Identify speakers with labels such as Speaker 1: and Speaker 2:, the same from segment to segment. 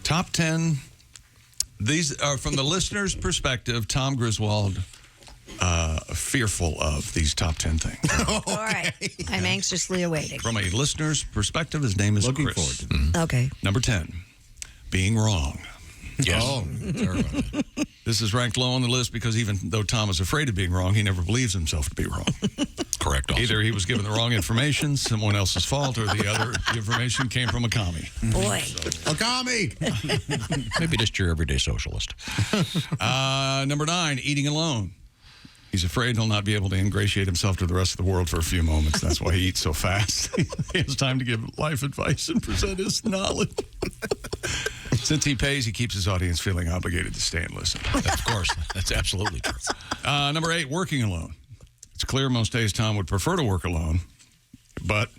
Speaker 1: Top 10. These are from the listener's perspective. Tom Griswold, fearful of these top 10 things.
Speaker 2: All right. I'm anxiously awaiting.
Speaker 1: From a listener's perspective, his name is
Speaker 3: Looking
Speaker 1: Chris.
Speaker 3: forward to that.
Speaker 2: Okay.
Speaker 1: Number 10, being wrong.
Speaker 3: Yes.
Speaker 4: Oh, sorry about that.
Speaker 1: This is ranked low on the list because even though Tom is afraid of being wrong, he never believes himself to be wrong.
Speaker 3: Correct. Also.
Speaker 1: Either he was given the wrong information, someone else's fault, or the information came from a commie.
Speaker 2: Boy.
Speaker 4: A commie.
Speaker 3: Maybe just your everyday socialist.
Speaker 1: Number 9, eating alone. He's afraid he'll not be able to ingratiate himself to the rest of the world for a few moments. That's why he eats so fast. He has time to give life advice and present his knowledge. Since he pays, he keeps his audience feeling obligated to stay and listen.
Speaker 3: Of course. That's absolutely true.
Speaker 1: Number 8, working alone. It's clear most days Tom would prefer to work alone, but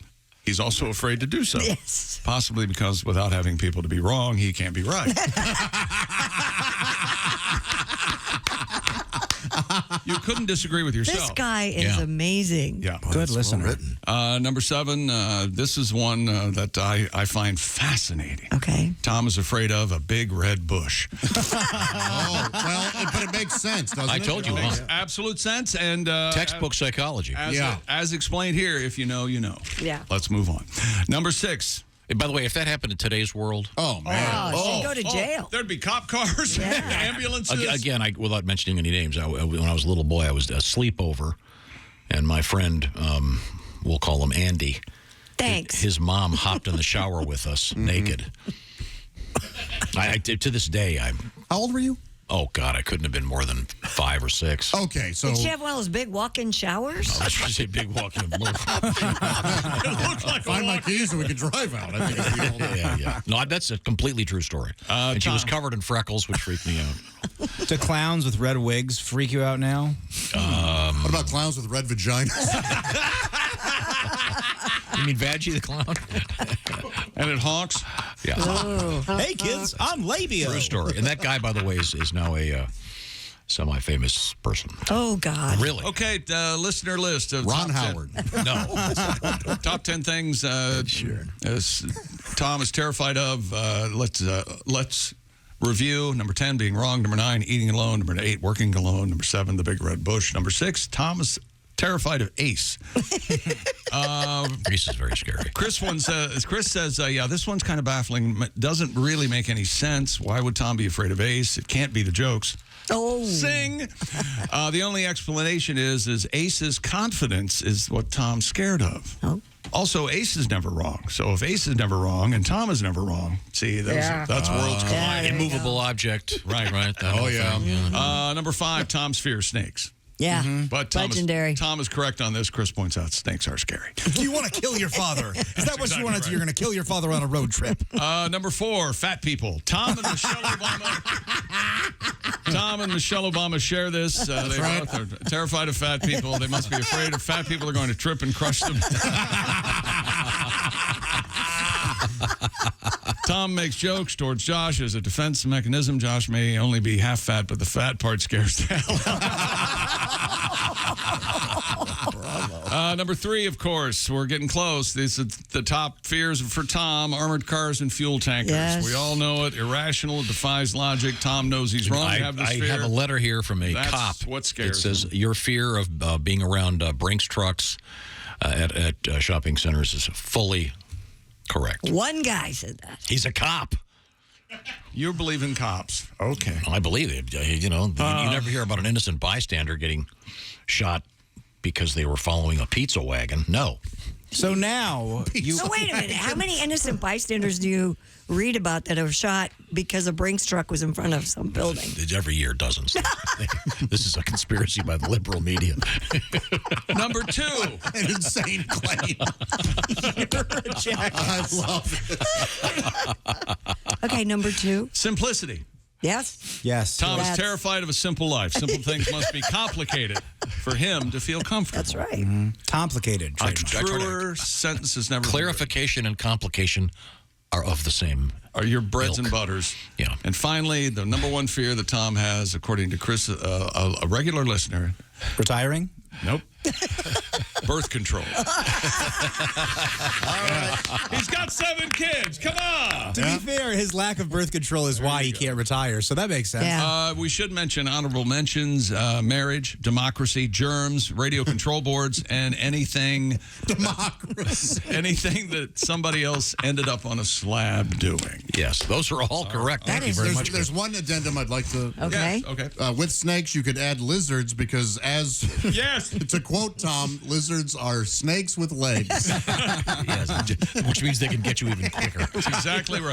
Speaker 1: he's also afraid to do so.
Speaker 2: Yes.
Speaker 1: Possibly because without having people to be wrong, he can't be right. You couldn't disagree with yourself.
Speaker 2: This guy is amazing.
Speaker 1: Yeah.
Speaker 5: Good listener.
Speaker 1: Number 7, this is one that I find fascinating.
Speaker 2: Okay.
Speaker 1: Tom is afraid of a big red bush.
Speaker 4: Oh, well, but it makes sense, doesn't it?
Speaker 3: I told you,
Speaker 4: It
Speaker 3: huh?
Speaker 4: makes-
Speaker 1: Absolute sense. And
Speaker 3: Textbook psychology.
Speaker 1: as explained here, if you know, you know.
Speaker 2: Yeah.
Speaker 1: Let's move on. Number 6.
Speaker 3: And by the way, if that happened in today's world,
Speaker 4: Oh, man.
Speaker 2: Oh, she'd go to jail.
Speaker 1: There'd be cop cars, ambulances.
Speaker 3: again, without mentioning any names, when I was a little boy, I was a sleepover, and my friend, we'll call him Andy.
Speaker 2: Thanks.
Speaker 3: His mom hopped in the shower with us naked. To this day,
Speaker 4: How old were you?
Speaker 3: oh God, I couldn't have been more than 5 or 6.
Speaker 4: Okay, so...
Speaker 2: Did she have one of those big walk-in showers?
Speaker 3: That's just a big walking.
Speaker 4: Find my keys so we can drive out. I think it's the old...
Speaker 3: Yeah. No, that's a completely true story. And she was covered in freckles, which freaked me out.
Speaker 5: Do clowns with red wigs freak you out now?
Speaker 4: What about clowns with red vaginas?
Speaker 3: You mean Vaggie the clown?
Speaker 1: And it honks.
Speaker 3: Yeah.
Speaker 2: Oh.
Speaker 5: Hey, kids, I'm Labio.
Speaker 3: True story. And that guy, by the way, is now a semi-famous person.
Speaker 2: Oh, God.
Speaker 3: Really?
Speaker 1: Okay, listener list of
Speaker 4: Ron
Speaker 1: top 10
Speaker 4: Howard.
Speaker 3: No.
Speaker 1: top 10 things Tom is terrified of. Let's review. Number 10, being wrong. Number 9, eating alone. Number 8, working alone. Number 7, the big red bush. Number 6, Tom is terrified of Ace.
Speaker 3: Ace is very scary.
Speaker 1: Chris says, yeah, this one's kind of baffling. Doesn't really make any sense. Why would Tom be afraid of Ace? It can't be the jokes.
Speaker 2: Oh.
Speaker 1: Sing. The only explanation is Ace's confidence is what Tom's scared of.
Speaker 2: Oh.
Speaker 1: Also, Ace is never wrong. So if Ace is never wrong and Tom is never wrong, see, that's worlds collide.
Speaker 2: Yeah, there you
Speaker 3: Immovable object. Right. That
Speaker 4: Oh,
Speaker 3: whole
Speaker 4: yeah.
Speaker 3: thing,
Speaker 1: Number 5, Tom's fear of snakes.
Speaker 2: Yeah.
Speaker 1: But Tom
Speaker 2: Legendary.
Speaker 1: Tom is correct on this. Chris points out snakes are scary.
Speaker 5: Do you want to kill your father? Is that what you want to do? You're going to kill your father on a road trip.
Speaker 1: Number 4, fat people. Tom and Michelle Obama share this. They both are terrified of fat people. They must be afraid of fat people are going to trip and crush them. Tom makes jokes towards Josh as a defense mechanism. Josh may only be half fat, but the fat part scares the hell out. Number 3, of course, we're getting close. These are the top fears for Tom: armored cars and fuel tankers.
Speaker 2: Yes.
Speaker 1: We all know it. Irrational, defies logic. Tom knows he's wrong.
Speaker 3: I have a letter here from a
Speaker 1: That's
Speaker 3: cop.
Speaker 1: what scares
Speaker 3: It says,
Speaker 1: him.
Speaker 3: your fear of being around Brinks trucks at shopping centers is fully correct.
Speaker 2: One guy said that.
Speaker 3: He's a cop.
Speaker 1: You believe in cops. Okay.
Speaker 3: I believe it. You know, you never hear about an innocent bystander getting shot because they were following a pizza wagon. No.
Speaker 5: So now you.
Speaker 2: So wait a minute. How many innocent bystanders do you read about that are shot because a Brinks truck was in front of some building?
Speaker 3: Every year, dozens. This is a conspiracy by the liberal media.
Speaker 1: Number 2.
Speaker 4: An insane claim. I love it.
Speaker 2: Okay, number 2.
Speaker 1: Simplicity.
Speaker 2: Yes?
Speaker 5: Yes.
Speaker 1: Tom is
Speaker 2: That's-
Speaker 1: terrified of a simple life. Simple things must be complicated for him to feel comfortable.
Speaker 2: That's right.
Speaker 5: Complicated.
Speaker 1: Truer sentences never.
Speaker 3: Clarification and complication are of the same.
Speaker 1: Are your breads
Speaker 3: Milk.
Speaker 1: and butters.
Speaker 3: Yeah.
Speaker 1: And finally, the number 1 fear that Tom has, according to Chris, a regular listener.
Speaker 5: Retiring?
Speaker 1: Nope. Birth control. All right. He's got 7 kids. Come on.
Speaker 5: To be fair, his lack of birth control is why he can't retire, so that makes sense.
Speaker 2: Yeah.
Speaker 1: We should mention honorable mentions, marriage, democracy, germs, radio control boards, and anything that somebody else ended up on a slab doing.
Speaker 3: Yes, those are all correct.
Speaker 2: That
Speaker 3: Thank you
Speaker 2: is-
Speaker 3: very
Speaker 4: There's,
Speaker 3: much.
Speaker 4: there's one addendum I'd like to.
Speaker 2: Okay.
Speaker 1: Okay.
Speaker 4: With snakes, you could add lizards because, as
Speaker 1: Yes.
Speaker 4: to quote Tom, lizards are snakes with legs.
Speaker 3: Yes, which means they can get you even quicker.
Speaker 1: That's exactly right.